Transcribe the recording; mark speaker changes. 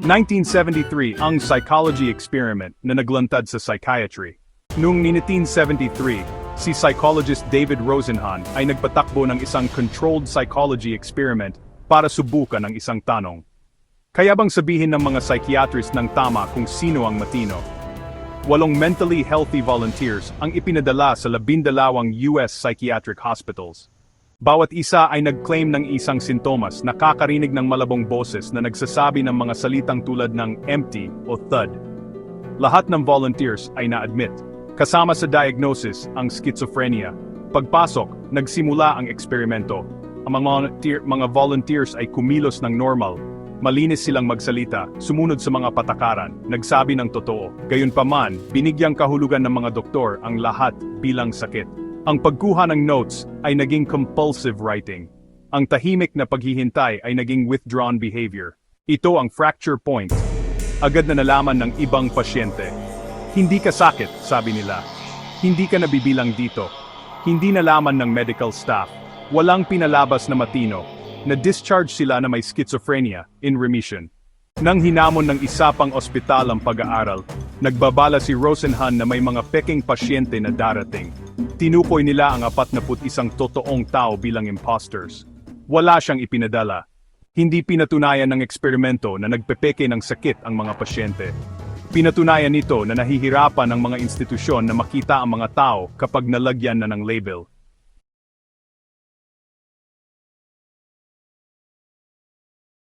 Speaker 1: 1973 ang psychology experiment na naglantad sa psychiatry. Noong 1973, si psychologist David Rosenhan ay nagpatakbo ng isang controlled psychology experiment para subukan ang isang tanong. Kaya bang sabihin ng mga psychiatrist ng tama kung sino ang matino? 8 mentally healthy volunteers ang ipinadala sa 12 US psychiatric hospitals. Bawat isa ay nag-claim ng isang sintomas, nakakarinig ng malabong boses na nagsasabi ng mga salitang tulad ng empty o thud. Lahat ng volunteers ay na-admit. Kasama sa diagnosis ang schizophrenia. Pagpasok, nagsimula ang eksperimento. Ang mga volunteers ay kumilos ng normal. Malinis silang magsalita, sumunod sa mga patakaran, nagsabi ng totoo. Gayunpaman, binigyang kahulugan ng mga doktor ang lahat bilang sakit. Ang pagkuha ng notes ay naging compulsive writing. Ang tahimik na paghihintay ay naging withdrawn behavior. Ito ang fracture point. Agad na nalaman ng ibang pasyente. Hindi ka sakit, sabi nila. Hindi ka nabibilang dito. Hindi nalaman ng medical staff. Walang pinalabas na matino. Na-discharge sila na may schizophrenia, in remission. Nang hinamon ng isa pang ospital ang pag-aaral, nagbabala si Rosenhan na may mga peking pasyente na darating. Tinukoy nila ang 41 totoong tao bilang imposters. Wala siyang ipinadala. Hindi pinatunayan ng eksperimento na nagpepeke ng sakit ang mga pasyente. Pinatunayan nito na nahihirapan ang mga institusyon na makita ang mga tao kapag nalagyan na ng label.